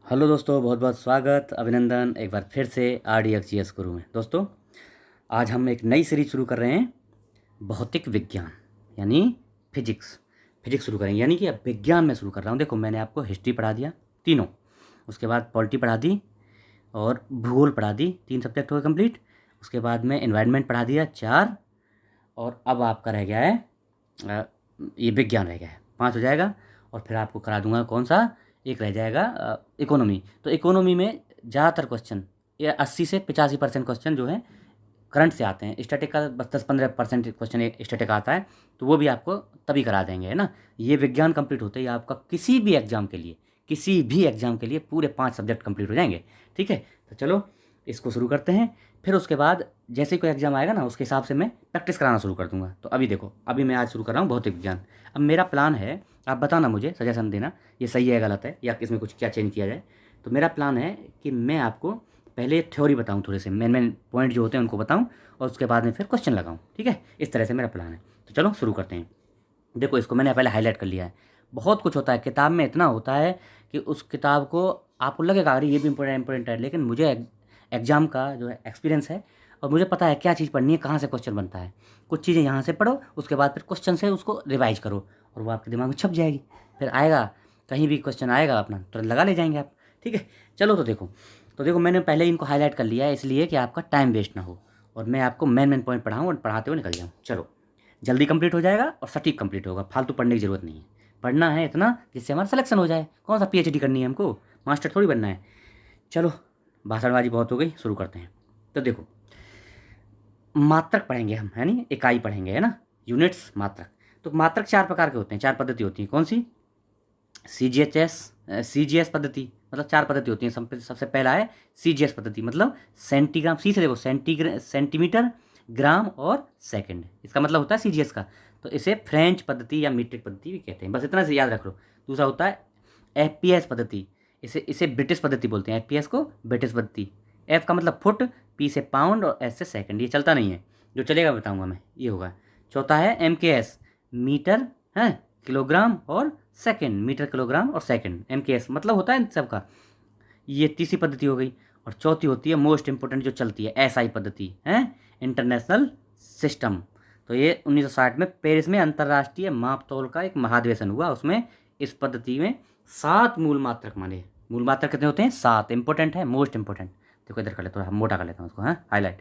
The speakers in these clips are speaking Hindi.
हेलो दोस्तों, बहुत बहुत स्वागत, अभिनंदन एक बार फिर से RDXGS गुरु में। दोस्तों, आज हम एक नई सीरीज शुरू कर रहे हैं, भौतिक विज्ञान यानी फिजिक्स। फिजिक्स शुरू करेंगे, यानी कि अब विज्ञान में शुरू कर रहा हूँ। देखो, मैंने आपको हिस्ट्री पढ़ा दिया तीनों, उसके बाद पॉलिटी पढ़ा दी और भूगोल पढ़ा दी, 3 सब्जेक्ट हो गए कंप्लीट। उसके बाद में एनवायरनमेंट पढ़ा दिया 4, और अब आपका रह गया है अ, ये विज्ञान रह गया है, 5 हो जाएगा। और फिर आपको करा दूंगा कौन सा, एक रह जाएगा इकोनॉमी। तो इकोनॉमी में ज़्यादातर क्वेश्चन, ये 80 से 85% क्वेश्चन जो है करंट से आते हैं। स्टैटिक का बस 10-15% क्वेश्चन एक स्टैटिक आता है, तो वो भी आपको तभी करा देंगे, है ना। ये विज्ञान कंप्लीट होते ही आपका किसी भी एग्जाम के लिए पूरे 5 सब्जेक्ट कंप्लीट हो जाएंगे। ठीक है, तो चलो इसको शुरू करते हैं। फिर उसके बाद जैसे ही कोई एग्जाम आएगा ना, उसके हिसाब से मैं प्रैक्टिस कराना शुरू कर दूंगा। तो अभी देखो, अभी मैं आज शुरू कर रहा हूँ भौतिक विज्ञान। अब मेरा प्लान है, आप बताना, मुझे सजेशन देना, ये सही है गलत है या इसमें कुछ क्या चेंज किया जाए। तो मेरा प्लान है कि मैं आपको पहले थ्योरी बताऊं, थोड़े से मेन मेन पॉइंट जो होते हैं उनको बताऊं, और उसके बाद में फिर क्वेश्चन लगाऊं। ठीक है, इस तरह से मेरा प्लान है। तो चलो शुरू करते हैं। देखो, इसको मैंने पहले हाईलाइट कर लिया है। बहुत कुछ होता है किताब में, इतना होता है कि उस किताब को आपको लगेगा अरे ये भी इंपॉर्टेंट है, लेकिन मुझे एग्ज़ाम का जो है एक्सपीरियंस है, और मुझे पता है क्या चीज़ पढ़नी है, कहाँ से क्वेश्चन बनता है। कुछ चीज़ें यहाँ से पढ़ो, उसके बाद फिर क्वेश्चन से उसको रिवाइज करो, और वो आपके दिमाग में छप जाएगी। फिर आएगा, कहीं भी क्वेश्चन आएगा अपना तुरंत लगा ले जाएंगे आप। ठीक है, चलो तो देखो मैंने पहले इनको हाईलाइट कर लिया है, इसलिए कि आपका टाइम वेस्ट ना हो, और मैं आपको मेन मेन पॉइंट पढ़ाऊँ और पढ़ाते हुए निकल जाऊँ। चलो, जल्दी कंप्लीट हो जाएगा और सटीक कंप्लीट होगा, फालतू पढ़ने की ज़रूरत नहीं है। पढ़ना है इतना जिससे हमारा सिलेक्शन हो जाए। कौन सा PhD करनी है हमको, मास्टर थोड़ी बनना है। चलो, भाषणबाजी बहुत हो गई, शुरू करते हैं। तो देखो, मात्रक पढ़ेंगे हम, है नहीं, इकाई पढ़ेंगे, है ना, यूनिट्स, मात्रक। तो मात्रक 4 प्रकार के होते हैं, 4 पद्धति होती है। कौन सी? CGS पद्धति, मतलब 4 पद्धति होती हैं। सबसे पहला है CGS पद्धति, मतलब सेंटीग्राम, सी से देखो, सेंटीमीटर, ग्राम और सेकंड, इसका मतलब होता है CGS का। तो इसे फ्रेंच पद्धति या मीट्रिक पद्धति भी कहते हैं, बस इतना से याद रख लो। दूसरा होता है FPS पद्धति, इसे इसे ब्रिटिश पद्धति बोलते हैं। FPS को ब्रिटिश पद्धति। F का मतलब फुट, P से पाउंड और S से सेकंड, ये चलता नहीं है, जो चलेगा बताऊंगा मैं, ये होगा। चौथा है MKS, मीटर है, किलोग्राम और सेकंड, मीटर, किलोग्राम और सेकंड, MKS मतलब होता है इन सबका। ये तीसरी पद्धति हो गई। और चौथी होती है मोस्ट इंपोर्टेंट जो चलती है, SI पद्धति है, इंटरनेशनल सिस्टम। तो ये 1960 में पेरिस में अंतर्राष्ट्रीय मापतौल का एक महाधिवेशन हुआ, उसमें इस पद्धति में 7 मूल मात्रक माने। मूल मात्रक कितने होते हैं? 7। इंपॉर्टेंट है, मोस्ट इंपॉर्टेंट। देखो इधर कर लेते, थोड़ा मोटा कर लेता हूँ उसको, हाँ, हाईलाइट,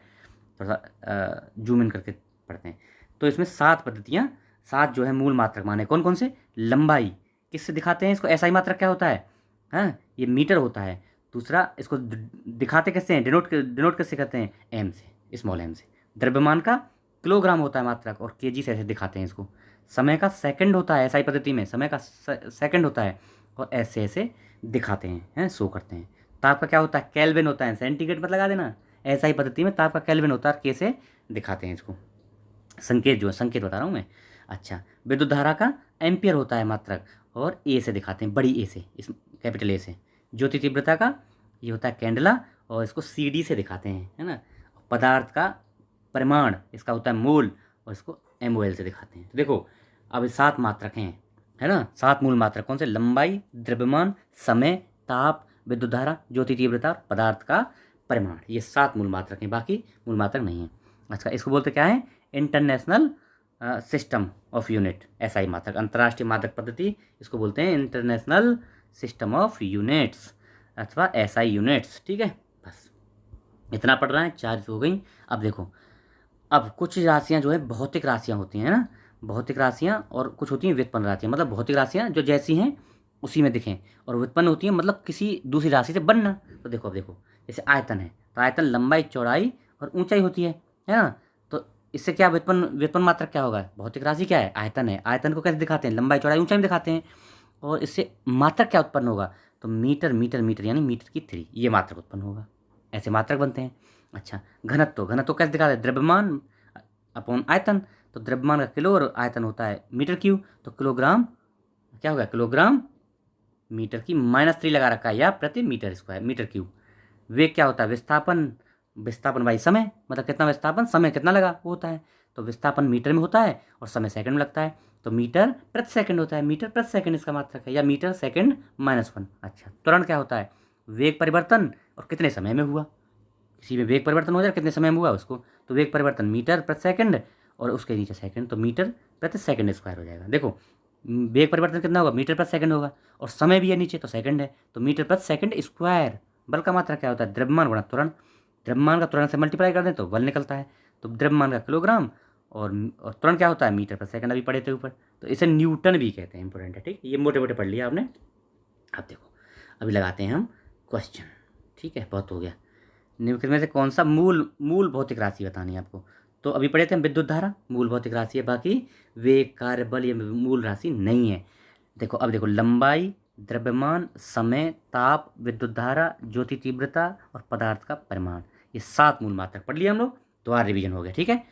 थोड़ा सा जूम इन करके पढ़ते हैं। तो इसमें 7 पद्धतियाँ, 7 जो है मूल मात्रक माने। कौन कौन से? लंबाई, किससे दिखाते हैं इसको? SI मात्रक क्या होता है? हाँ, ये मीटर होता है। दूसरा, इसको दिखाते कैसे हैं, डिनोट कैसे करते हैं? M से, स्मॉल m से। द्रव्यमान का किलोग्राम होता है मात्रक, और केजी से ऐसे दिखाते हैं इसको। समय का सेकंड होता है, SI पद्धति में समय का सेकंड होता है, और ऐसे ऐसे दिखाते हैं, शो करते हैं। ताप का क्या होता है? केल्विन होता है, सेंटीग्रेड मत लगा देना। SI पद्धति में ताप का केल्विन होता है, के से दिखाते हैं इसको। संकेत जो है, संकेत बता रहा हूँ मैं। अच्छा, विद्युत धारा का एम्पियर होता है मात्रक, और ए से दिखाते हैं, बड़ी ए से, इस कैपिटल ए से। ज्योति तीव्रता का ये होता है कैंडला, और इसको CD से दिखाते हैं, है ना। पदार्थ का परिमाण, इसका होता है मोल, और इसको MOL से दिखाते हैं। तो देखो, अब 7 मात्रक हैं, है ना, 7 मूल मात्रक। कौन से? लंबाई, द्रव्यमान, समय, ताप, विद्युत धारा, ज्योति तीव्रता, पदार्थ का परिमाण, ये 7 मूल मात्रक हैं, बाकी मूल मात्रक नहीं है। अच्छा, इसको बोलते क्या है? International system of unit, SI मात्रक, अंतर्राष्ट्रीय मात्रक पद्धति, इसको बोलते हैं इंटरनेशनल सिस्टम ऑफ यूनिट्स अथवा SI यूनिट्स। ठीक है, बस इतना पढ़ रहा है, 4 हो गई। अब देखो, अब कुछ राशियाँ जो है भौतिक राशियाँ होती हैं ना, भौतिक राशियाँ, और कुछ होती हैं व्युत्पन्न राशियाँ। मतलब भौतिक राशियाँ जो जैसी हैं उसी में दिखें, और व्युत्पन्न होती हैं मतलब किसी दूसरी राशि से बनना। तो देखो, अब देखो, जैसे आयतन है, तो आयतन लंबाई, चौड़ाई और ऊंचाई होती है ना। तो इससे क्या व्युत्पन्न व्युत्पन्न मात्रक क्या होगा? भौतिक राशि क्या है? आयतन है। आयतन को कैसे दिखाते हैं? लंबाई, चौड़ाई, ऊंचाई में दिखाते हैं। और इससे मात्रक क्या उत्पन्न होगा? तो मीटर, मीटर, मीटर, यानी मीटर की 3, ये मात्रक उत्पन्न होगा। ऐसे मात्रक बनते हैं। अच्छा, घनत्व, घनत्व कैसे दिखाते हैं? द्रव्यमान अपॉन आयतन। तो द्रव्यमान का किलो और आयतन होता है मीटर क्यूब, तो किलोग्राम क्या होगा? किलोग्राम मीटर की -3 लगा रखा है, या प्रति मीटर स्क्वायर, मीटर क्यूब। वेग क्या होता है? विस्थापन, विस्थापन बाई समय, मतलब कितना विस्थापन, समय कितना लगा, वो होता है। तो विस्थापन मीटर में होता है और समय सेकंड में लगता है, तो मीटर प्रति सेकंड होता है। मीटर प्रति सेकंड इसका मात्रक है, या मीटर सेकंड -1। अच्छा, त्वरण क्या होता है? वेग परिवर्तन और कितने समय में हुआ। किसी में वेग परिवर्तन हो जाए कितने समय में हुआ उसको, तो वेग परिवर्तन मीटर प्रति सेकंड और उसके नीचे सेकंड, तो मीटर प्रति सेकंड स्क्वायर हो जाएगा। देखो वेग परिवर्तन कितना होगा, मीटर प्रति सेकंड होगा, और समय भी है नीचे तो सेकंड है, तो मीटर प्रति सेकंड स्क्वायर। बल का मात्रा क्या होता है, द्रव्यमान गुणा त्वरण। द्रव्यमान का त्वरण से मल्टीप्लाई कर दें तो बल निकलता है, तो द्रव्यमान का किलोग्राम और त्वरण क्या होता है, मीटर प्रति सेकंड, अभी पढ़े थे ऊपर, तो इसे न्यूटन भी कहते हैं। इंपॉर्टेंट है, ठीक, ये मोटे मोटे पढ़ लिया आपने। अब देखो अभी लगाते हैं हम क्वेश्चन, ठीक है, बहुत हो गया। निम्नलिखित में से कौन सा मूल भौतिक राशि बतानी है आपको, तो अभी पढ़े थे हम विद्युत धारा मूल भौतिक राशि है, बाकी वेग कार्य बल ये मूल राशि नहीं है। देखो अब देखो लंबाई, द्रव्यमान, समय, ताप, विद्युत धारा, ज्योति तीव्रता और पदार्थ का परिमाण, ये 7 मूल मात्रक पढ़ लिया हम लोग, तो आज रिवीजन हो गया, ठीक है।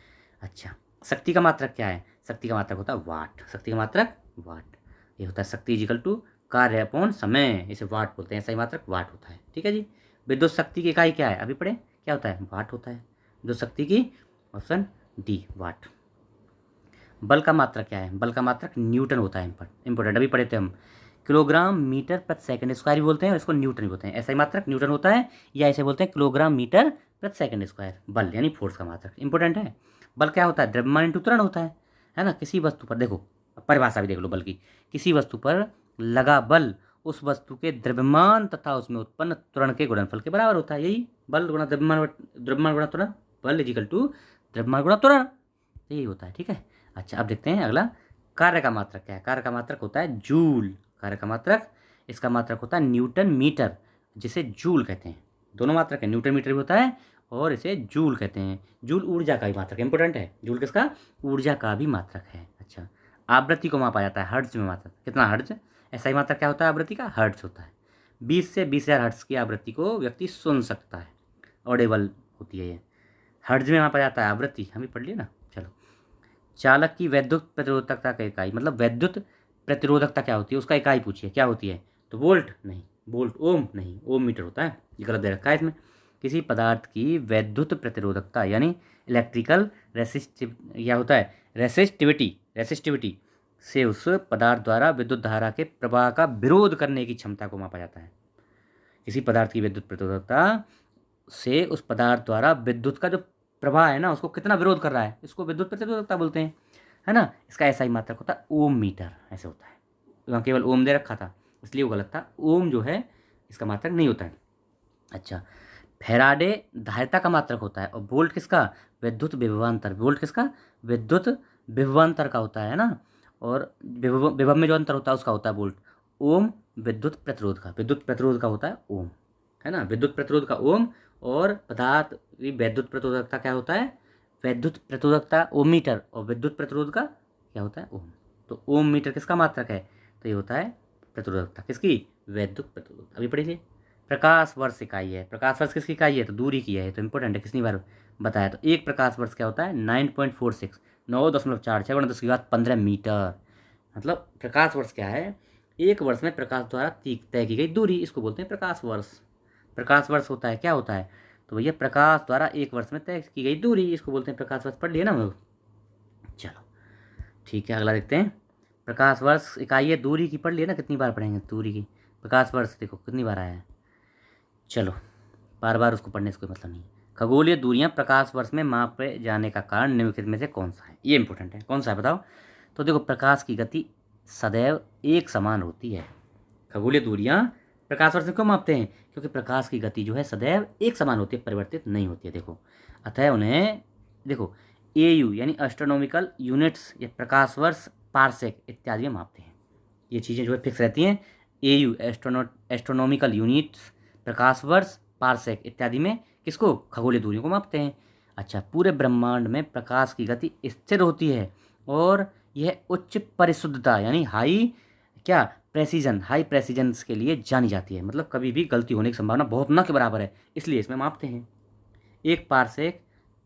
अच्छा, शक्ति का मात्रक क्या है, शक्ति का मात्रक होता है वाट, शक्ति का मात्रक वाट, ये होता है शक्ति इजिकल टू कार्य अपॉन समय, इसे वाट बोलते हैं, सही मात्रक वाट होता है, ठीक है जी। विद्युत शक्ति की इकाई क्या है, अभी पढ़े, क्या होता है, वाट होता है विद्युत शक्ति की, ऑप्शन डी वाट। बल का मात्रक क्या है, बल का मात्रक न्यूटन होता है, इंपॉर्टेंट, अभी पढ़े थे हम। किलोग्राम मीटर प्रति सेकंड स्क्वायर भी बोलते हैं और इसको न्यूटन भी बोलते हैं, ऐसा ही मात्रक न्यूटन होता है, या ऐसे बोलते हैं किलोग्राम मीटर प्रति सेकंड स्क्वायर, बल यानी फोर्स का मात्रक, इंपॉर्टेंट है। बल क्या होता है, द्रव्यमान इंटू त्वरण होता है ना। किसी वस्तु पर देखो परिभाषा भी देख लो बल की, किसी वस्तु पर लगा बल उस वस्तु के द्रव्यमान तथा उसमें उत्पन्न त्वरण के गुणनफल के बराबर होता है, यही बल गुणा द्रव्यमान, द्रव्यमान गुणा त्वरण, बल इजिकल टू द्रव्यमान गुणा त्वरण, यही होता है, ठीक है। अच्छा अब देखते हैं अगला, कार्य का मात्रक क्या है, कार्य का मात्रक होता है जूल, कार्य का मात्रक, इसका मात्रक होता है न्यूटन मीटर, जिसे जूल कहते हैं, दोनों मात्रक है, न्यूटन मीटर भी होता है और इसे जूल कहते हैं। जूल ऊर्जा का भी मात्रक, इंपॉर्टेंट है, जूल किसका, ऊर्जा का भी मात्रक है। अच्छा, आवृत्ति को मापा जाता है हर्ट्ज में मात्रक, कितना हर्ट्ज, ऐसा ही मात्रक क्या होता है आवृत्ति का, हर्ट्ज होता है। 20 से 20,000 हर्ट्ज की आवृत्ति को व्यक्ति सुन सकता है, ऑडेबल होती है ये, हर्ट्ज में मापा जाता है आवृत्ति, हम भी पढ़ लिए ना। चलो, चालक की वैद्युत प्रतिरोधकता का इकाई, मतलब वैद्युत प्रतिरोधकता क्या होती है, उसका इकाई पूछिए क्या होती है, तो वोल्ट नहीं, वोल्ट ओम नहीं, ओम मीटर होता है, ये गलत दे रखा है इसमें। किसी पदार्थ की वैद्युत प्रतिरोधकता यानी इलेक्ट्रिकल रेसिस्टिव, क्या होता है, रेसिस्टिविटी से उस पदार्थ द्वारा विद्युत धारा के प्रवाह का विरोध करने की क्षमता को मापा जाता है। किसी पदार्थ की विद्युत प्रतिरोधकता से उस पदार्थ द्वारा विद्युत का जो प्रवाह है ना उसको कितना विरोध कर रहा है, इसको विद्युत प्रतिरोधकता बोलते हैं, है ना। इसका ऐसा ही मात्रक होता है ओम मीटर, ऐसे होता है, वहाँ केवल ओम दे रखा था इसलिए वो गलत था, ओम जो है इसका मात्रक नहीं होता है। अच्छा, फैराडे धारिता का मात्रक होता है, और वोल्ट किसका, विद्युत विभवांतर, वोल्ट किसका, विद्युत विभवांतर का होता है ना, और विभव में जो अंतर होता है उसका होता है वोल्ट। ओम विद्युत प्रतिरोध का, विद्युत प्रतिरोध का होता है ओम, है ना, विद्युत प्रतिरोध का ओम, और पदार्थ की वैद्युत प्रतिरोधकता क्या होता है, वैद्युत प्रतिरोधकता ओम मीटर, और विद्युत प्रतिरोध का क्या होता है ओम। तो ओम मीटर किसका मात्रक है, तो ये होता है प्रतिरोधकता किसकी, वैद्युत प्रतिरोध, अभी पढ़िए। प्रकाश वर्ष इकाई है, प्रकाश वर्ष किसकी इकाई है, तो दूरी की है, तो इंपॉर्टेंट है, किसने बार बताया, तो एक प्रकाश वर्ष क्या होता है 9.46, 9.46 गुणा 10 की बात 15 मीटर, मतलब प्रकाश वर्ष क्या है, एक वर्ष में प्रकाश द्वारा तय की गई दूरी, इसको बोलते हैं प्रकाश वर्ष। प्रकाश वर्ष होता है क्या होता है, तो भैया प्रकाश द्वारा एक वर्ष में तय की गई दूरी, इसको बोलते हैं प्रकाश वर्ष, पढ़ लिए ना हम लोग। चलो ठीक है, अगला देखते हैं, प्रकाश वर्ष इकाई है, दूरी की पढ़ लिए ना, कितनी बार पढ़ेंगे दूरी की, प्रकाश वर्ष देखो कितनी बार आया है। चलो बार बार उसको पढ़ने से कोई मतलब नहीं। खगोलीय दूरियां प्रकाश वर्ष में मापे जाने का कारण निम्नलिखित में से कौन सा है, ये इंपॉर्टेंट है, कौन सा है बताओ, तो देखो प्रकाश की गति सदैव एक समान होती है। खगोलीय दूरियां प्रकाश वर्ष में क्यों मापते हैं, क्योंकि प्रकाश की गति जो है सदैव एक समान होती है, परिवर्तित नहीं होती है। देखो अतः उन्हें देखो AU यानी एस्ट्रोनॉमिकल यूनिट्स या प्रकाश वर्ष, पारसेक इत्यादि में मापते हैं, ये चीज़ें जो है फिक्स रहती हैं। AU एस्ट्रोनॉमिकल यूनिट्स, प्रकाश वर्ष, पारसेक इत्यादि में किसको, खगोलीय दूरियों को मापते हैं। अच्छा, पूरे ब्रह्मांड में प्रकाश की गति स्थिर होती है और यह उच्च परिशुद्धता यानी हाई प्रेसिजन के लिए जानी जाती है, मतलब कभी भी गलती होने की संभावना बहुत न के बराबर है, इसलिए इसमें मापते हैं। एक पारसेक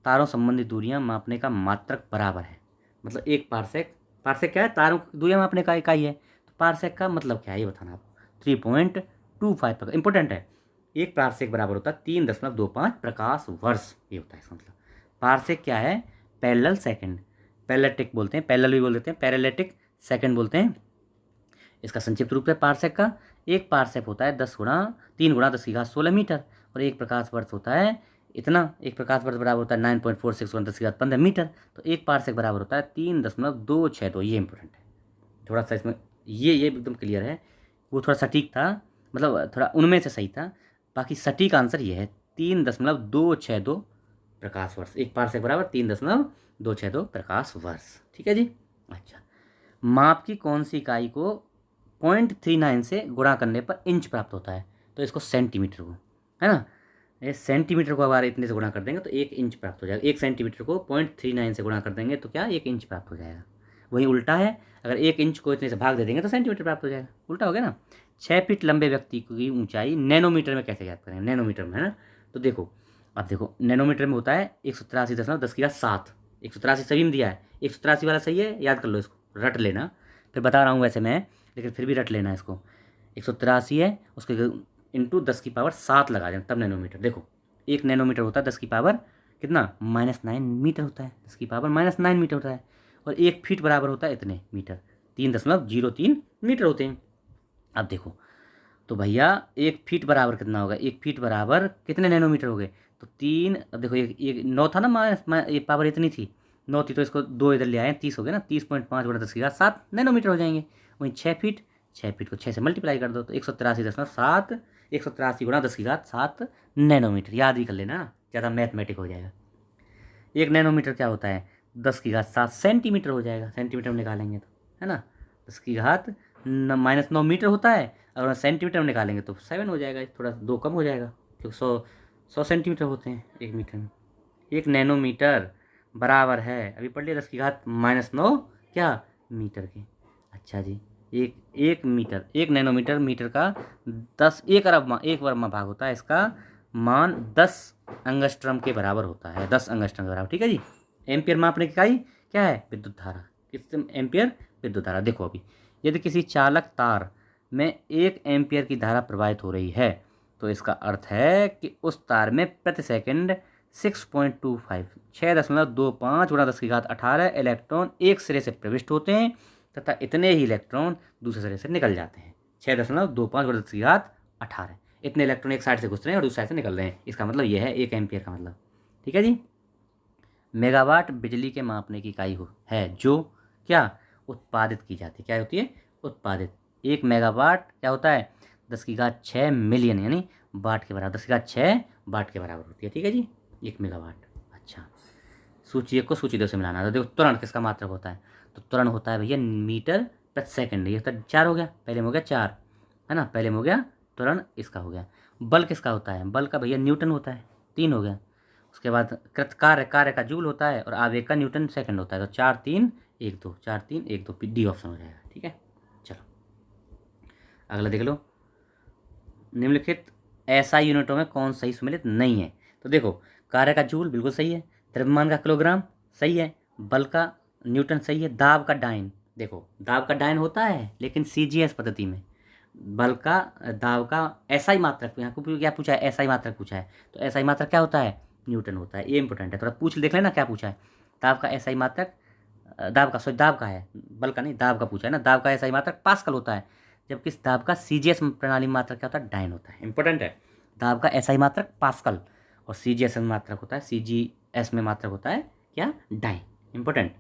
तारों संबंधी दूरियां मापने का मात्रक बराबर है, मतलब एक पारसेक, पारसेक क्या है, तारों की दूरियां मापने का इकाई है, तो पारसेक का मतलब क्या है ये बताना आपको, 3.25 इंपॉर्टेंट है। एक पारसेक बराबर होता है 3.25 प्रकाश वर्ष, ये होता है इसका मतलब। पारसेक क्या है, पैरेलल सेकंड, पैरेलैटिक बोलते हैं, पैरेलल भी बोल देते हैं, पैरेलैटिक सेकंड बोलते हैं, इसका संक्षिप्त रूप है पारसेक का। एक पारसेक होता है 3 × 10⁻16 मीटर, और एक प्रकाश वर्ष होता है इतना, एक प्रकाश वर्ष बराबर होता है 9.46 × 10⁻15 मीटर। तो एक पारसेक बराबर होता है 3.262। ये इंपॉर्टेंट है थोड़ा सा इसमें, ये एकदम क्लियर है। वो थोड़ा सटीक था, मतलब थोड़ा उनमें से सही था। बाकी सटीक आंसर ये है 3.262 प्रकाश वर्ष। एक पारसेक बराबर 3.262 प्रकाश वर्ष। ठीक है जी। अच्छा, माप की कौन सी इकाई को 0.39 से गुणा करने पर इंच प्राप्त होता है? तो इसको सेंटीमीटर को, है ना, ये सेंटीमीटर को अगर इतने से गुणा कर देंगे तो 1 इंच प्राप्त हो जाएगा। 1 सेंटीमीटर को 0.39 से गुणा कर देंगे तो क्या 1 इंच प्राप्त हो जाएगा। वही उल्टा है, अगर 1 इंच को इतने से भाग दे देंगे तो सेंटीमीटर प्राप्त हो जाएगा। उल्टा हो गया ना। 6 फीट लंबे व्यक्ति की ऊंचाई नैनोमीटर में कैसे ज्ञात करें? नैनोमीटर में, है ना। तो देखो, अब देखो नैनोमीटर में होता है 183.10⁻7। 183 सभी में दिया है, 183 वाला सही है, याद कर लो इसको, रट लेना। फिर बता रहा हूँ वैसे मैं, लेकिन फिर भी रट लेना इसको। 183 है, उसके इंटू 10⁻7 लगा दें तब नैनोमीटर। देखो 1 नैनोमीटर होता है 10⁻, कितना, -9 मीटर होता है। 10⁻−9 मीटर होता है। और 1 फीट बराबर होता है इतने मीटर, 3.03 मीटर होते हैं। अब देखो, तो भैया 1 फीट बराबर कितना होगा? 1 फीट बराबर कितने नैनोमीटर हो गए? तो 3, अब देखो एक 9 था ना, ये पावर इतनी थी, 9 थी, तो इसको 2 इधर ले आए, 30 हो गया ना। 30.5 × 10⁻7 नैनोमीटर हो जाएंगे। वहीं 6 फीट, 6 फीट को 6 से मल्टीप्लाई कर दो तो 183.7, 183 × 10⁻7 नैनोमीटर। याद ही कर लेना, ज़्यादा मैथमेटिक हो जाएगा। 1 नैनोमीटर क्या होता है? 10⁻7 सेंटीमीटर हो जाएगा। सेंटीमीटर में निकालेंगे तो, है ना, 10⁻9 मीटर होता है। अगर सेंटीमीटर में निकालेंगे तो 7 हो जाएगा, थोड़ा 2 कम हो जाएगा, क्योंकि 100 सेंटीमीटर होते हैं 1 मीटर में। 1 नैनोमीटर बराबर है, अभी पढ़ लिया, 10⁻9 क्या मीटर के। अच्छा जी, एक मीटर, 1 नैनोमीटर मीटर का 1 वर्ग में भाग होता है। इसका मान 10 एंगस्ट्रम के बराबर होता है, 10 एंगस्ट्रम के बराबर। ठीक है जी। एम्पियर मापने की इकाई क्या है? विद्युत धारा। किस एम्पियर? विद्युत धारा। देखो अभी, यदि किसी चालक तार में 1 एम्पियर की धारा प्रवाहित हो रही है तो इसका अर्थ है कि उस तार में प्रति सेकंड 6.25 × 10⁻18 इलेक्ट्रॉन एक सिरे से प्रविष्ट होते हैं तथा इतने ही इलेक्ट्रॉन दूसरे सिरे से निकल जाते हैं। 6.25 × 10⁻18 इतने इलेक्ट्रॉन एक साइड से घुस रहे हैं और दूसरी साइड से निकल रहे हैं। इसका मतलब यह है 1 एम्पियर का मतलब। ठीक है जी। मेगावाट बिजली के मापने की इकाई है जो क्या उत्पादित की जाती है। क्या होती है? उत्पादित। 1 मेगावाट क्या होता है? 10⁻6 मिलियन, यानी वाट के बराबर, 10⁻6 वाट के बराबर होती है। ठीक है जी, 1 मेगावाट। अच्छा, सूची 1 को सूची 2 से मिलाना। तो देखो त्वरण किसका मात्रक होता है? तो त्वरण होता है भैया मीटर प्रति सेकंड। ये तो 4 हो गया, पहले में हो गया 4, है ना, पहले में हो गया त्वरण, इसका हो गया। बल किसका होता है? बल का भैया न्यूटन होता है, 3 हो गया। उसके बाद कृतकार्य, कार्य का जूल होता है, और आवेग का न्यूटन सेकंड होता है। तो 4 3 1 2, 4 3 1 2, डी ऑप्शन हो जाएगा। ठीक है, चलो अगला देख लो। निम्नलिखित एसआई यूनिटों में कौन सही सम्मिलित नहीं है? तो देखो, कार्य का जूल बिल्कुल सही है, द्रव्यमान का किलोग्राम सही है, बल का न्यूटन सही है, दाब का डाइन, देखो दाब का डाइन होता है लेकिन सीजीएस पद्धति में, बल का, दाब का एसआई मात्रक, यहाँ को क्या पूछा है? एसआई मात्रक पूछा है। तो एसआई मात्रक क्या होता है? न्यूटन होता है। ये इंपॉर्टेंट है, थोड़ा पूछ देख लेना क्या पूछा है। दाब का एसआई मात्रक, दाब का, सॉरी दाब का है, बल का नहीं, दाब का पूछा है ना। दाब का एसआई मात्रक पास्कल होता है, जबकि इस दाब का सीजीएस प्रणाली मात्रक क्या होता है? डाइन होता है। इंपॉर्टेंट है, दाब का एसआई मात्रक पास्कल और सीजीएस में मात्रक होता है, सीजीएस में मात्रक होता है क्या? डाइन। इंपॉर्टेंट।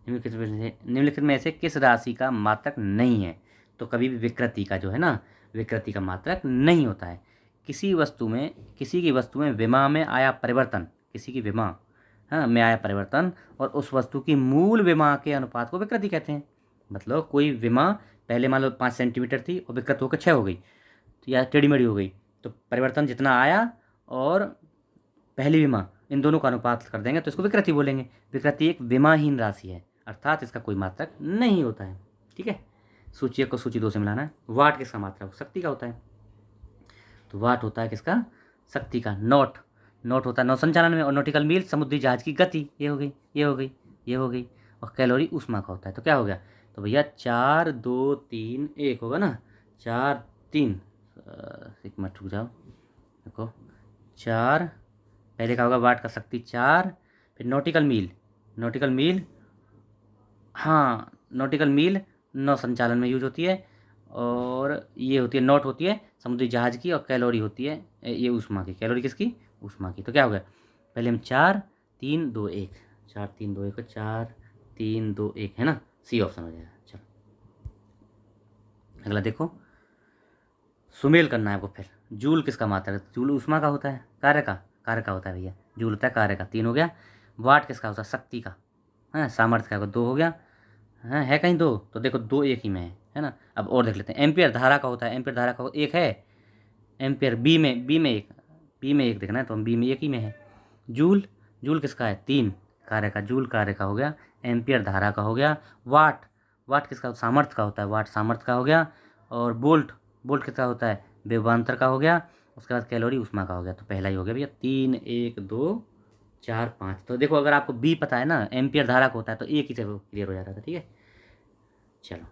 निम्नलिखित में से किस राशि का मात्रक नहीं है? तो कभी भी विकृति का जो है ना, विकृति का मात्रक नहीं होता है। किसी की वस्तु में विमा में आया परिवर्तन, किसी की विमा, हाँ, में आया परिवर्तन और उस वस्तु की मूल विमा के अनुपात को विकृति कहते हैं। मतलब कोई विमा पहले मान लो 5 सेंटीमीटर थी और विकृत होकर 6 हो गई, तो या टेढ़ी मेढ़ी हो गई, तो परिवर्तन जितना आया और पहली विमा, इन दोनों का अनुपात कर देंगे तो इसको विकृति बोलेंगे। विकृति एक विमाहीन राशि है, अर्थात इसका कोई मात्रक नहीं होता है। ठीक है, सूची 1 को सूची 2 से मिलाना है। वाट किसका मात्रक? शक्ति का होता है। तो वाट होता है किसका? शक्ति का। नॉट, नॉट होता है नौ संचालन में, और नॉटिकल मील समुद्री जहाज की गति। ये हो गई, ये हो गई, ये हो गई। और कैलोरी ऊष्मा का होता है। तो क्या हो गया? तो भैया 4 2 3 1 होगा ना, 4 3, एक मिनट रुक जाओ, देखो 4, पहले का होगा वाट का शक्ति 4, फिर नॉटिकल मील, हाँ नॉटिकल मील नौ संचालन में यूज होती है, और ये होती है नॉट होती है समुद्री जहाज की, और कैलोरी होती है ये ऊष्मा की। कैलोरी किसकी? ऊष्मा की। तो क्या हो गया? पहले हम 4 3 2 1, 4 3 2 1, 4 3 2 1 है ना, सी ऑप्शन हो जाएगा। चलो अगला देखो, सुमेल करना है आपको फिर। जूल किसका मात्रक है? जूल ऊष्मा का होता है, कार्य का होता है भैया। जूल होता है कार्य का, 3 हो गया। वाट किसका होता है? शक्ति का। है सामर्थ्य का, 2 हो गया। है कहीं 2? तो देखो 2 एक ही में है ना। अब और देख लेते हैं। एम्पियर धारा का होता है, एम्पियर धारा का एक है। एम्पियर बी में एक देखना है, तो हम बी में एक ही में है। जूल, जूल किसका है? 3 कार्य का, जूल कार्य का हो गया। एम्पियर धारा का हो गया। वाट, वाट किसका? सामर्थ्य का होता है, वाट सामर्थ्य का हो गया। और बोल्ट, बोल्ट किसका होता है? विभवांतर का हो गया। उसके बाद कैलोरी ऊष्मा का हो गया। तो पहला ही हो गया भैया। 3 1 2 4 5। तो देखो अगर आपको बी पता है ना, एम्पियर धारा का होता है, तो एक ही से वो क्लियर हो जाता था। ठीक है, चलो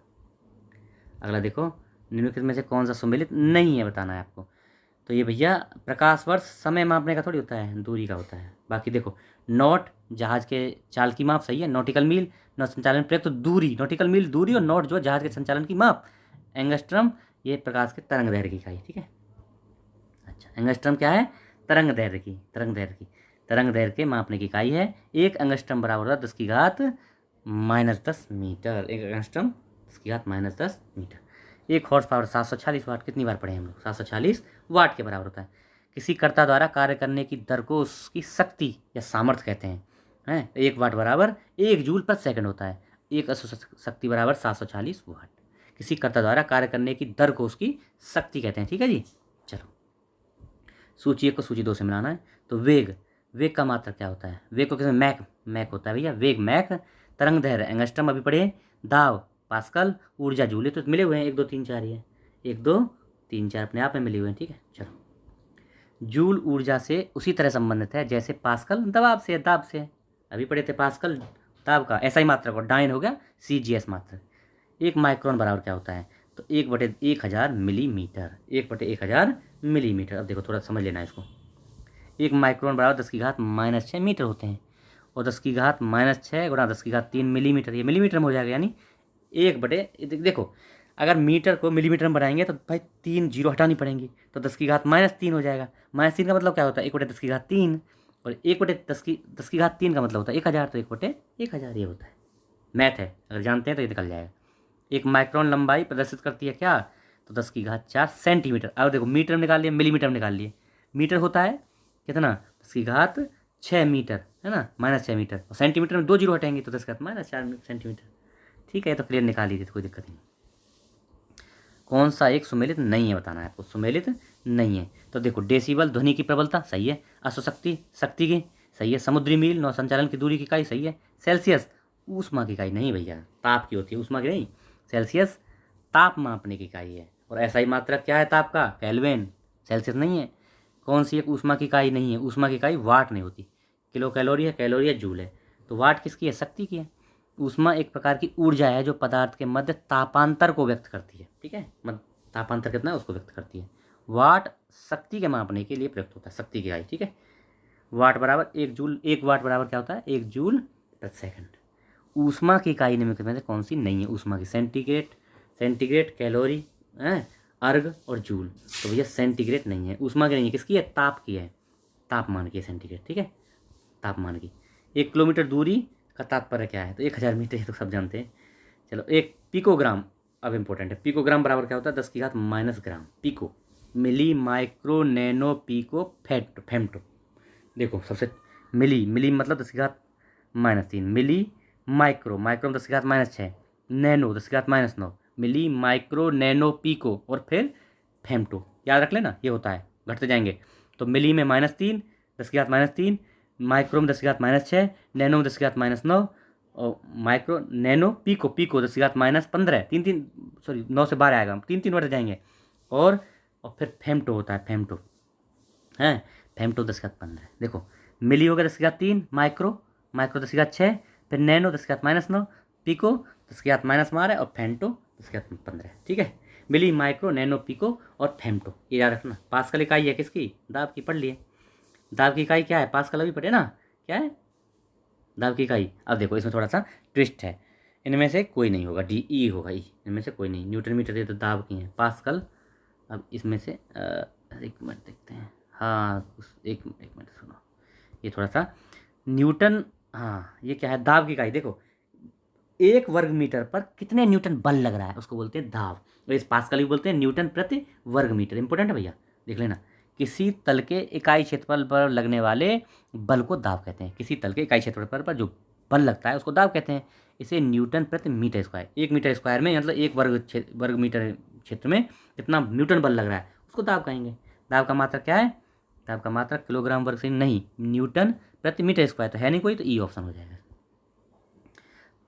अगला देखो, निम्नलिखित में से कौन सा सुमेलित नहीं है बताना है आपको। तो ये भैया प्रकाश वर्ष समय मापने का थोड़ी होता है, दूरी का होता है। बाकी देखो, नॉट जहाज के चाल की माप, सही है। नॉटिकल मील नौ संचालन प्रयुक्त तो दूरी, नॉटिकल मील दूरी, और नॉट जो जहाज के संचालन की माप। एंगस्ट्रम ये प्रकाश के तरंग दैर्घ्य की इकाई। ठीक है, अच्छा एंगस्ट्रम क्या है? तरंग दैर्घ्य की, तरंग दैर्घ्य की, तरंग दैर्घ्य के मापने की इकाई है। 1 एंगस्ट्रम बराबर होता है 10⁻⁻10 metre. 1 angstrom 10⁻⁻10 metre. 1 horse power 746 watt, कितनी बार पढ़े हम लोग? 746 वाट के बराबर होता है। किसी कर्ता द्वारा कार्य करने की दर को उसकी शक्ति या सामर्थ्य कहते हैं। 1 वाट बराबर 1 जूल/सेकंड होता है। एक शक्ति बराबर 746 वाट। किसी कर्ता द्वारा कार्य करने की दर को उसकी शक्ति कहते हैं। ठीक है जी, चलो सूची 1 को सूची 2 से मिलाना है। तो वेग, वेग का मात्रक क्या होता है? वेग को किसमें? मैक, मैक होता है भैया। वेग मैक। तरंग दैर्घ्य एंगस्ट्रम अभी पढ़े। दाब पास्कल। ऊर्जा जूल, ये तो मिले हुए हैं 1 2 3 4 ही है। 1 2 3 4 अपने आप में मिले हुए हैं। ठीक है, चलो जूल ऊर्जा से उसी तरह संबंधित है जैसे पास्कल दबाव से, दाब से। अभी पढ़े थे पास्कल दाब का, ऐसा ही मात्रक। और डाइन हो गया CGS मात्रक। 1 माइक्रोन बराबर क्या होता है? तो 1/1000 मिलीमीटर। 1/1000 मिलीमीटर। अब देखो थोड़ा समझ लेना है इसको। 1 माइक्रोन बराबर 10⁻⁻6 मीटर होते हैं। और 10⁻⁻6 गुणा 10⁻³ मिलीमीटर, ये मिलीमीटर में हो जाएगा। यानी 1/देखो अगर मीटर को मिलीमीटर में बनाएंगे तो भाई 3 जीरो हटानी पड़ेंगी, तो 10⁻³ हो जाएगा। -3 का मतलब क्या होता है? 1/10⁻³ और 1/10⁻³ का मतलब होता है 1000, तो 1/1000 ये होता है। मैथ है, अगर जानते हैं तो ये निकल जाएगा। 1 माइक्रोन लंबाई प्रदर्शित करती है क्या? तो 10⁻4 सेंटीमीटर। अब देखो मीटर में निकाल लिए, मिलीमीटर में निकाल लिए। मीटर होता है कितना? 10⁻6 मीटर, है ना, -6 मीटर। और सेंटीमीटर में 2 जीरो हटेंगे तो 10⁻4 सेंटीमीटर। ठीक है, तो क्लियर निकाल लीजिए, कोई दिक्कत नहीं। कौन सा एक सुमेलित नहीं है बताना है आपको। सुमेलित नहीं है तो देखो, डेसिबल ध्वनि की प्रबलता, सही है। अश्वशक्ति शक्ति की, सही है। समुद्री मील नौ संचालन की दूरी की इकाई, सही है। सेल्सियस ऊष्मा की इकाई नहीं भैया, ताप की होती है, ऊष्मा की नहीं। सेल्सियस ताप मापने की इकाई है। और ऐसा ही मात्रक क्या है ताप का? केल्विन, सेल्सियस नहीं है। कौन सी एक ऊष्मा की इकाई नहीं है? ऊष्मा की इकाई वाट नहीं होती। किलो कैलोरी है, कैलोरी है, जूल है। तो वाट किसकी है? शक्ति की है। ऊष्मा एक प्रकार की ऊर्जा है जो पदार्थ के मध्य तापांतर को व्यक्त करती है। ठीक है, तापांतर कितना है उसको व्यक्त करती है। वाट शक्ति के मापने के लिए प्रयुक्त होता है, शक्ति की इकाई। ठीक है, वाट बराबर 1 जूल। 1 वाट बराबर क्या होता है? 1 जूल/सेकंड। ऊष्मा की इकाई निम्नलिखित में से कौन सी नहीं है? ऊष्मा की सेंटीग्रेड, सेंटीग्रेड, कैलोरी, अर्ग और जूल। तो भैया सेंटीग्रेड नहीं है, ऊष्मा की नहीं है। किसकी है? ताप की है, तापमान की है सेंटीग्रेड। ठीक है, तापमान की। 1 किलोमीटर दूरी का तात्पर्य क्या है? तो 1000 मीटर, ये तो सब जानते हैं। चलो, 1 पिकोग्राम अब इम्पोर्टेंट है। पिकोग्राम बराबर क्या होता है? 10⁻⁻ग्राम। पिको, मिली, माइक्रो, नैनो, पिको, फेम्टो। देखो सबसे मिली, मिली मतलब 10⁻³ मिली। माइक्रो, माइक्रो में 10⁻⁻6। नैनो 10⁻⁹ मिली, माइक्रो, नैनो, पिको और फिर फेम्टो। याद रख लेना, ये होता है, घटते जाएंगे। तो मिली में -3, 10⁻⁻3, माइक्रो में 10⁻⁻6, नैनो में 10⁻⁹ और micro, nano, pico, pico 10⁻⁻15। 3 3, sorry 9 से 12 आएगा, 3 3 बढ़ जाएंगे। और फिर फेम्टो होता है, फेम्टो है। फेम्टो 10⁻15। देखो मिली हो गया 10⁻3, माइक्रो, माइक्रो 10⁻6, फिर नैनो 10⁻⁹, पिको 10⁻⁻, और फेम्टो 10⁻15। ठीक है, मिली, माइक्रो, नैनो, पिको और फेम्टो, ये याद रखना। पास्कल इकाई है किसकी? दाब की, पढ़ लिए। दाब की इकाई क्या है? पास्कल अभी पढ़े ना, क्या है दाब की इकाई। अब देखो इसमें थोड़ा सा ट्विस्ट है। इनमें से कोई नहीं होगा, डी ई होगा, ई इनमें से कोई नहीं। न्यूटन मीटर ये तो दाब की हैं, पास्कल। अब इसमें से एक मिनट देखते हैं, हाँ एक मिनट सुनो, ये थोड़ा सा न्यूटन, हाँ ये क्या है, दाब की इकाई देखो, 1 वर्ग मीटर पर कितने न्यूटन बल लग रहा है उसको बोलते हैं दाब। और इस पास्कल भी बोलते हैं न्यूटन प्रति वर्ग मीटर। इंपॉर्टेंट है भैया, देख लेना। किसी तल के इकाई क्षेत्रफल पर लगने वाले बल को दाब कहते हैं। किसी तल के इकाई क्षेत्रफल पर जो बल लगता है उसको दाब कहते हैं। इसे न्यूटन प्रति मीटर स्क्वायर, 1 मीटर स्क्वायर में मतलब 1 वर्ग मीटर क्षेत्र में कितना न्यूटन बल लग रहा है उसको दाब कहेंगे। दाब का मात्रक क्या है, दाब का मात्रक किलोग्राम वर्ग से नहीं, न्यूटन प्रति मीटर स्क्वायर तो है नहीं कोई, तो ई ऑप्शन हो जाएगा।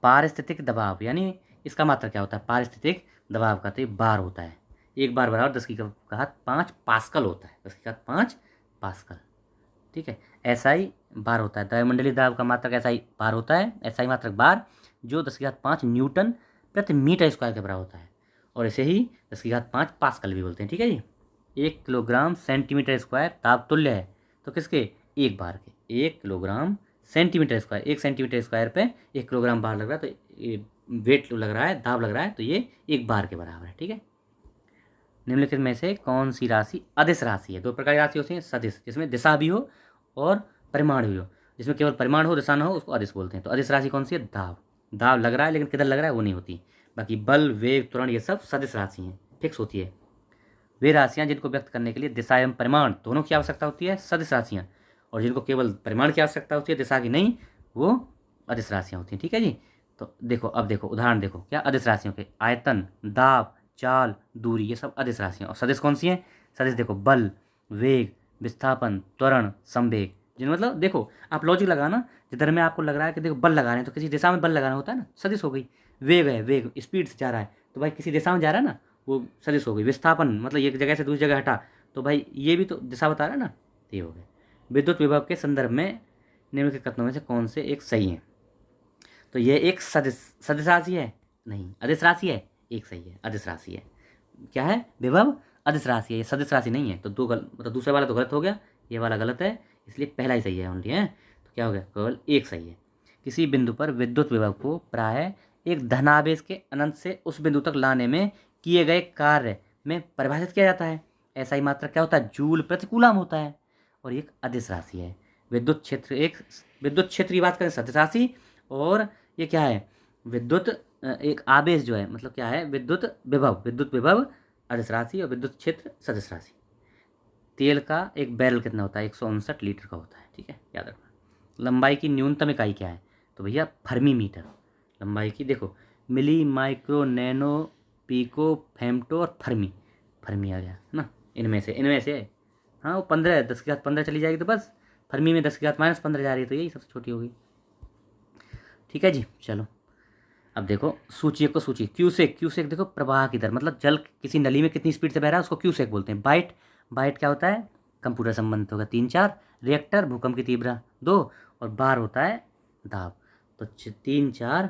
पारिस्थितिक दबाव यानी इसका मात्रक क्या होता है, पारिस्थितिक दबाव का तो ये बार होता है। एक बार बराबर 10⁵5 पास्कल होता है, 10⁵5 पास्कल। ठीक है, एसआई बार होता है, वायुमंडलीय दाब का मात्रक एसआई बार होता है, एसआई मात्रक बार, जो 10⁵5 न्यूटन प्रति मीटर स्क्वायर के बराबर होता है। और इसे ही 10⁵5 पास्कल भी बोलते हैं। ठीक है जी। 1 किलोग्राम सेंटीमीटर स्क्वायर दाब तुल्य है, तो किसके, एक बार के। 1 kilogram centimetre square, 1 centimetre square पे 1 किलोग्राम बार लग रहा है, तो ये वेट लग रहा है, दाब लग रहा है, तो ये एक बार के बराबर है। ठीक है। निम्नलिखित में से कौन सी राशि अदिश राशि है। दो प्रकार की राशि होती है, सदिश जिसमें दिशा भी हो और परिमाण भी हो। जिसमें केवल परिमाण हो दिशा ना हो उसको अदिश बोलते हैं। तो अदिश राशि कौन सी है, दाब। दाब लग रहा है लेकिन किधर लग रहा है वो नहीं होती। बाकी बल, वेग, त्वरण ये सब सदिश राशि हैं, फिक्स होती है। वे राशियाँ जिनको व्यक्त करने के लिए दिशा एवं परिमाण दोनों की आवश्यकता होती है, सदिश राशियाँ। और जिनको केवल परिमाण की आवश्यकता होती है, दिशा की नहीं, वो अदिश राशियाँ होती हैं। ठीक है जी। तो देखो, अब देखो उदाहरण देखो, क्या अदिश राशियों के, आयतन, दाब, चाल, दूरी, ये सब अदिश राशियाँ। और सदिश कौन सी हैं, सदिश देखो बल, वेग, विस्थापन, त्वरण, संवेग। जिन मतलब देखो आप लॉजिक लगाना, जिधर में आपको लग रहा है कि देखो बल लगा रहे हैं तो किसी दिशा में बल लगाना होता है ना, सदिश हो गई। वेग है, वेग स्पीड से जा रहा है तो भाई किसी दिशा में जा रहा है ना, वो सदिश हो गई। विस्थापन मतलब एक जगह से दूसरी जगह हटा, तो भाई ये भी तो दिशा बता रहा है ना, तो ये हो गए। विद्युत विभव के संदर्भ में निम्नलिखित कथनों में से कौन से एक सही है। तो ये एक सदिश राशि है, नहीं अदिश राशि है, एक सही है, अदिश राशि है। क्या है, विभव अदिश राशि है, ये सदिश राशि नहीं है। तो दो मतलब दूसरे वाला तो गलत हो गया, ये वाला गलत है, इसलिए पहला ही सही है ओनली है। तो क्या हो गया, केवल एक सही है। किसी बिंदु पर विद्युत विभव को प्रायः एक धनावेश के अनंत से उस बिंदु तक लाने में किए गए कार्य में परिभाषित किया जाता है। ऐसा ही मात्रक क्या होता है, जूल प्रति कूलम होता है। और ये एक अदिश राशि है। विद्युत क्षेत्र की बात करें सदिश राशि, और ये क्या है, विद्युत एक आवेश जो है, मतलब क्या है, विद्युत विभव अदिश राशि, और विद्युत क्षेत्र सदिश राशि। तेल का एक बैरल कितना होता है, 159 लीटर का होता है। ठीक है, याद रखना। लंबाई की न्यूनतम इकाई क्या है, तो भैया फर्मी मीटर। लंबाई की देखो, मिली, माइक्रो, नैनो, पीको, फेम्टो और फर्मी। फर्मी आ गया ना, इनमें से हाँ वो 15 है, 10⁵15 चली जाएगी तो बस। फर्मी में 10⁻15 जा रही है, तो यही सबसे छोटी होगी। ठीक है जी, चलो अब देखो सूची क्यूसेक देखो, प्रवाह की दर, मतलब जल किसी नली में कितनी स्पीड से बह रहा है उसको क्यूसेक बोलते हैं। बाइट क्या होता है, कंप्यूटर संबंधित होगा, 3 4। रिएक्टर भूकंप की तीव्रता 2, और बार होता है दाब। तो 3 4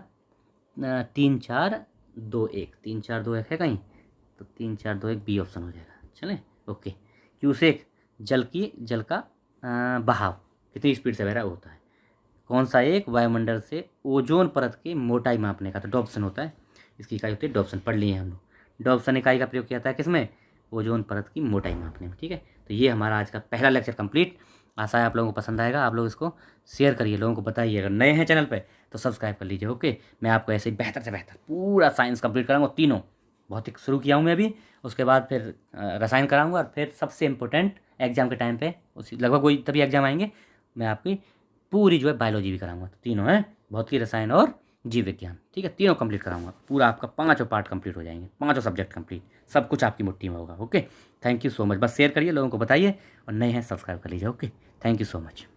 2 1, 3 4 2 1 है कहीं, तो 3 4 2 1 बी ऑप्शन हो जाएगा। चलें, ओके। क्यूसेक जल का बहाव कितनी स्पीड से बह रहा है वो होता है। कौन सा एक, वायुमंडल से ओजोन परत की मोटाई मापने का, तो डॉप्सन होता है, इसकी इकाई होती है डॉप्सन, पढ़ लिए हैं हम लोग। डॉप्सन इकाई का प्रयोग किया जाता है किसमें, ओजोन परत की मोटाई मापने में। ठीक है, तो ये हमारा आज का पहला लेक्चर कंप्लीट। आशा है आप लोगों को पसंद आएगा। आप लोग इसको शेयर करिए, लोगों को बताइए। अगर नए हैं चैनल पे तो सब्सक्राइब कर लीजिए। ओके, मैं आपको ऐसे ही बेहतर से बेहतर पूरा साइंस कंप्लीट कराऊंगा, तीनों भौतिक शुरू किया हूँ मैं अभी, उसके बाद फिर रसायन कराऊंगा, और फिर सबसे इंपॉर्टेंट एग्जाम के टाइम पे, उसी लगभग वही तभी एग्जाम आएंगे, मैं आपकी पूरी जो है बायोलॉजी भी कराऊंगा। तो तीनों हैं, भौतिकी, रसायन और जीव विज्ञान। ठीक है, तीनों कंप्लीट कराऊंगा, पूरा आपका 5 पार्ट कंप्लीट हो जाएंगे, 5 सब्जेक्ट कंप्लीट, सब कुछ आपकी मुट्ठी में होगा। Okay, thank you so much. बस शेयर करिए, लोगों को बताइए, और नए हैं सब्सक्राइब कर लीजिए। Okay, thank you so much.